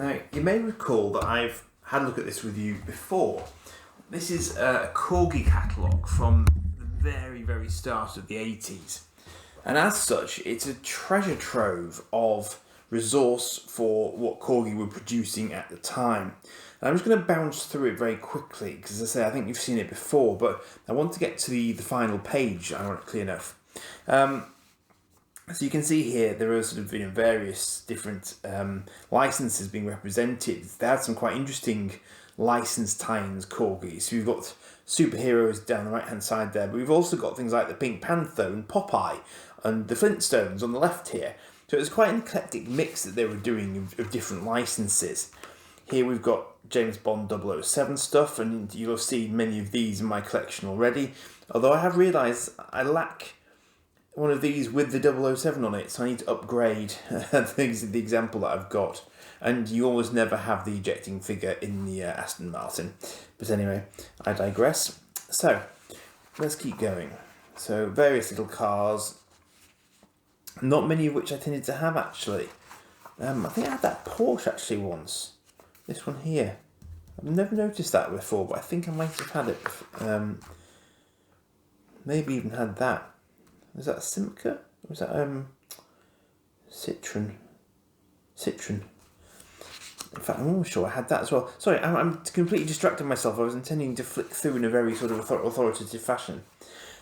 Now, you may recall that I've had a look at this with you before. This is a Corgi catalogue from the very, very start of the 80s. And as such, it's a treasure trove of resource for what Corgi were producing at the time. And I'm just going to bounce through it very quickly, because as I say, I think you've seen it before, but I want to get to the final page, ironically enough. So you can see here there are sort of various different licenses being represented. They had some quite interesting license tie-ins, Corgi. So we've got superheroes down the right hand side there, but we've also got things like the Pink Panther and Popeye and the Flintstones on the left here. So it was quite an eclectic mix that they were doing of different licenses. Here we've got James Bond 007 stuff, and you'll have seen many of these in my collection already. Although I have realised I lack one of these with the 007 on it, so I need to upgrade the example that I've got. And you always never have the ejecting figure in the Aston Martin. But anyway, I digress. So, let's keep going. So, various little cars, not many of which I tended to have actually. I think I had that Porsche actually once. This one here. I've never noticed that before, but I think I might have had it. Maybe even had that. Was that a Simca? Or was that Citroen? Citroen. In fact, I'm almost sure I had that as well. Sorry, I'm completely distracting myself. I was intending to flick through in a very sort of authoritative fashion.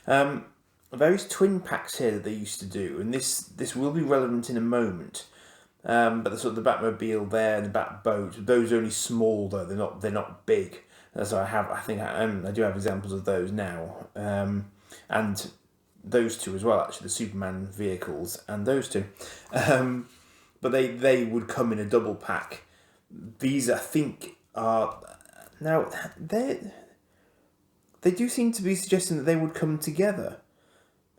Various twin packs here that they used to do, and this will be relevant in a moment. But the sort of the Batmobile there and the Batboat, those are only small though. They're not big. So I do have examples of those now, and those two as well. Actually, the Superman vehicles and those two, but they would come in a double pack. These I think are now they do seem to be suggesting that they would come together.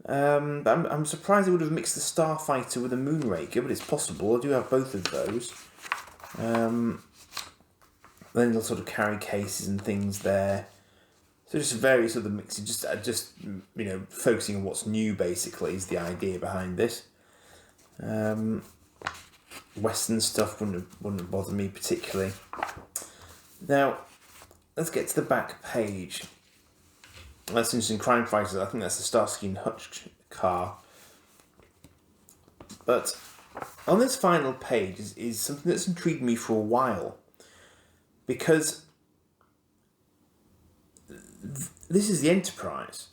I'm surprised they would have mixed the Starfighter with a Moonraker, but it's possible. I do have both of those. Then they'll sort of carry cases and things there. So just various other mixes, just focusing on what's new basically is the idea behind this. Western stuff wouldn't bother me particularly. Now, let's get to the back page. That's interesting. Crime Fighters. I think that's the Starsky and Hutch car. But on this final page is something that's intrigued me for a while, because this is the Enterprise.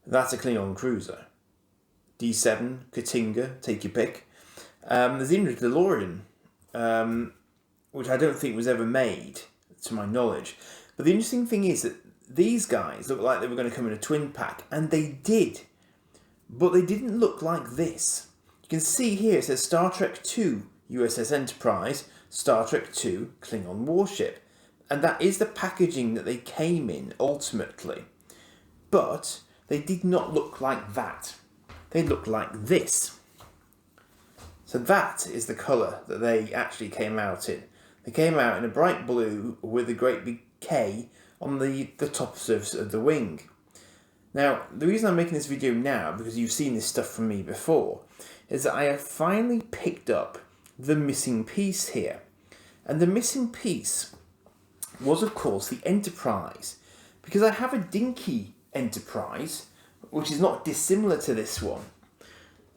That's a Klingon cruiser. D7, Katinga, take your pick. There's the DeLorean, which I don't think was ever made, to my knowledge. But the interesting thing is that these guys looked like they were going to come in a twin pack, and they did. But they didn't look like this. You can see here it says Star Trek II USS Enterprise, Star Trek II Klingon Warship. And that is the packaging that they came in ultimately. But they did not look like that. They looked like this. So that is the colour that they actually came out in. They came out in a bright blue with a great big K on the top surface of the wing. Now, the reason I'm making this video now, because you've seen this stuff from me before, is that I have finally picked up the missing piece here. And the missing piece was, of course, the Enterprise. Because I have a dinky Enterprise, which is not dissimilar to this one.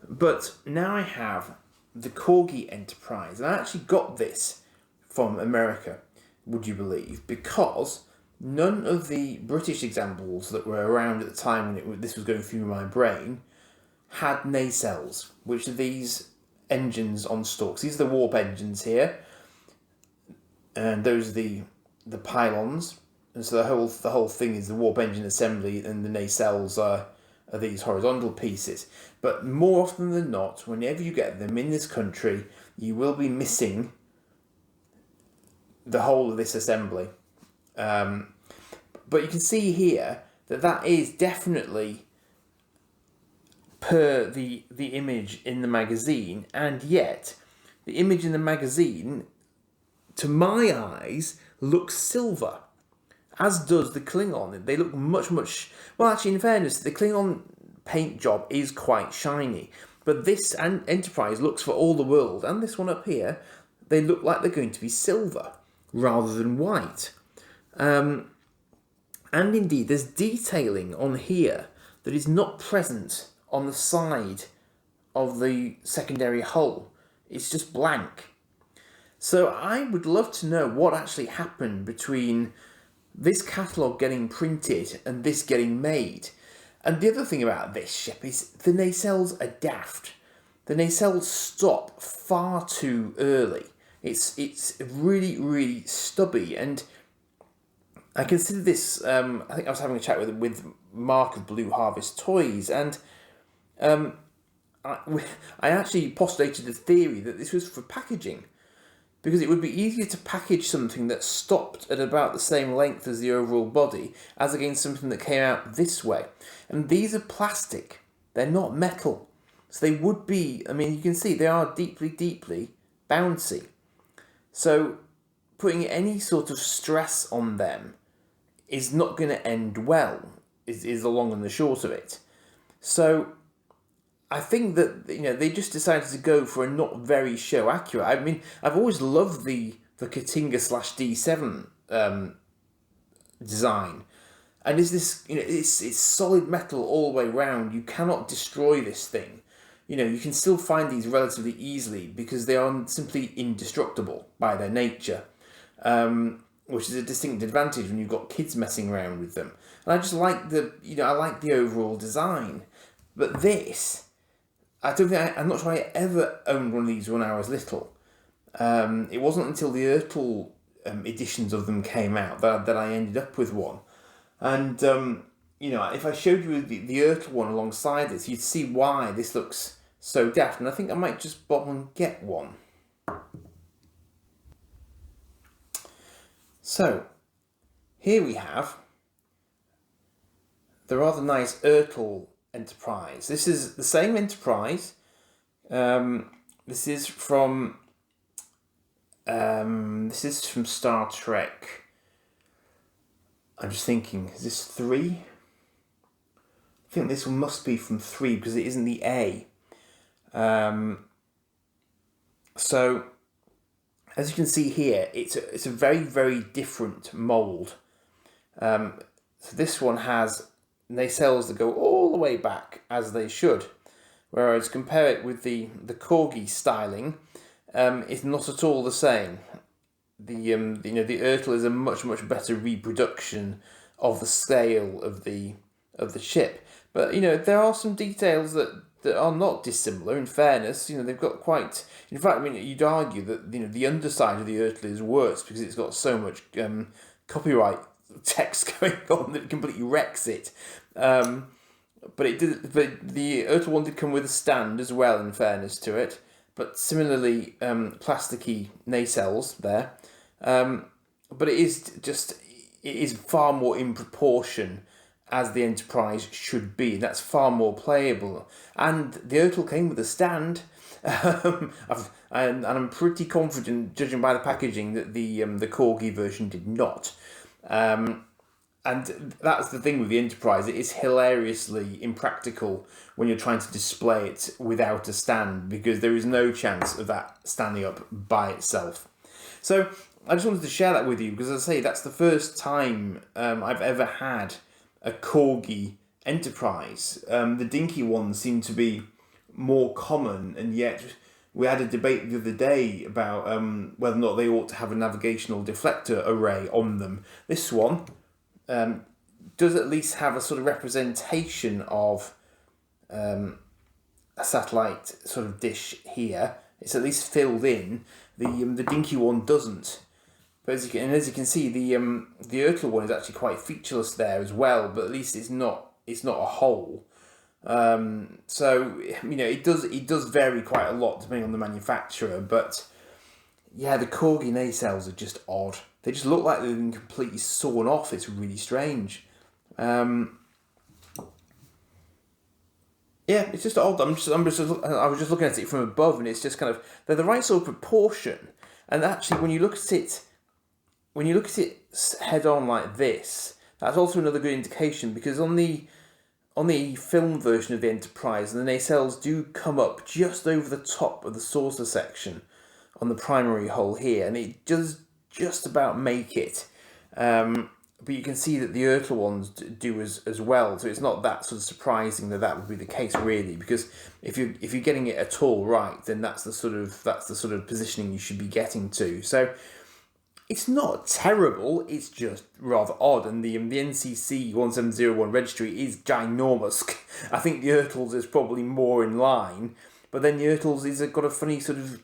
But now I have the Corgi Enterprise. And I actually got this from America, would you believe, because none of the British examples that were around at the time when this was going through my brain had nacelles, which are these engines on stalks. These are the warp engines here, and those are the pylons. And so the whole thing is the warp engine assembly, and the nacelles are these horizontal pieces. But more often than not, whenever you get them in this country, you will be missing the whole of this assembly. But you can see here that is definitely per the image in the magazine, and yet the image in the magazine, to my eyes, looks silver, as does the Klingon. They look much, well, actually, in fairness, the Klingon paint job is quite shiny, but this Enterprise looks for all the world, and this one up here, they look like they're going to be silver rather than white. And indeed, there's detailing on here that is not present on the side of the secondary hull. It's just blank. So I would love to know what actually happened between this catalogue getting printed and this getting made. And the other thing about this ship is the nacelles are daft. The nacelles stop far too early. It's really, really stubby. And I consider this, I think I was having a chat with Mark of Blue Harvest Toys, and I actually postulated the theory that this was for packaging, because it would be easier to package something that stopped at about the same length as the overall body as against something that came out this way. And these are plastic, they're not metal. So they would be, I mean, you can see they are deeply, deeply bouncy. So putting any sort of stress on them is not going to end well, is the long and the short of it. So I think that, you know, they just decided to go for a not very show accurate. I mean, I've always loved the Katinga /D7 design, and is this, you know, it's solid metal all the way round. You cannot destroy this thing. You know, you can still find these relatively easily because they are simply indestructible by their nature, which is a distinct advantage when you've got kids messing around with them. And I just like I like the overall design, but this, I'm not sure I ever owned one of these when I was little. It wasn't until the Ertl editions of them came out that I ended up with one. And, you know, if I showed you the Ertl one alongside this, you'd see why this looks so daft. And I think I might just bother and get one. So, here we have the rather nice Ertl Enterprise. This is the same Enterprise. This is from Star Trek. I'm just thinking, is this 3? I think this one must be from 3 because it isn't the A. So as you can see here, it's a very, very different mould. So this one has nacelles that go all the way back, as they should, whereas compare it with the Corgi styling, it's not at all the same. The Ertl is a much, much better reproduction of the scale of the ship, but you know, there are some details that are not dissimilar. In fairness, you know, they've got quite. In fact, I mean, you'd argue that, you know, the underside of the Ertl is worse because it's got so much copyright text going on that it completely wrecks it. But the Ertl one did come with a stand as well, in fairness to it. But similarly, plasticky nacelles there. But it is far more in proportion as the Enterprise should be. That's far more playable. And the Ertl came with a stand. And I'm pretty confident, judging by the packaging, that the Corgi version did not. And that's the thing with the Enterprise. It is hilariously impractical when you're trying to display it without a stand, because there is no chance of that standing up by itself. So I just wanted to share that with you because, as I say, that's the first time I've ever had a Corgi Enterprise. The dinky ones seem to be more common, and yet we had a debate the other day about whether or not they ought to have a navigational deflector array on them. This one does at least have a sort of representation of a satellite sort of dish here. It's at least filled in. The dinky one doesn't. But as you can see, the Ertl one is actually quite featureless there as well. But at least it's not a hole. So you know, it does vary quite a lot depending on the manufacturer. But yeah, the Corgi nacelles are just odd. They just look like they've been completely sawn off. It's really strange. Yeah, it's just odd. I was just looking at it from above, and it's just kind of, they're the right sort of proportion. And actually, when you look at it head on like this, that's also another good indication, because on the film version of the Enterprise, the nacelles do come up just over the top of the saucer section on the primary hull here, and it does just about make it. But you can see that the Ertl ones do as well, so it's not that sort of surprising that would be the case really, because if you're getting it at all right, then that's the sort of positioning you should be getting to. So it's not terrible, it's just rather odd, and the NCC-1701 registry is ginormous. I think the Ertls is probably more in line, but then the Ertls is got a funny sort of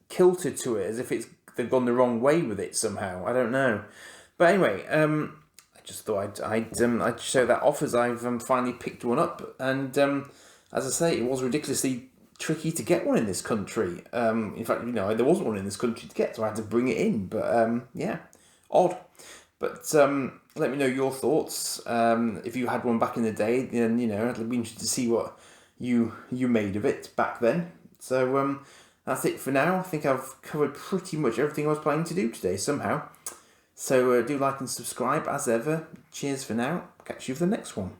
kilter to it, as if they've gone the wrong way with it somehow. I don't know. But anyway, I just thought I'd show that off, as I've finally picked one up, and as I say, it was ridiculously tricky to get one in this country. In fact, there wasn't one in this country to get, so I had to bring it in. But yeah, odd. But let me know your thoughts. If you had one back in the day, then I'd be interested to see what you made of it back then. So that's it for now. I think I've covered pretty much everything I was planning to do today somehow. So do like and subscribe as ever. Cheers for now. Catch you for the next one.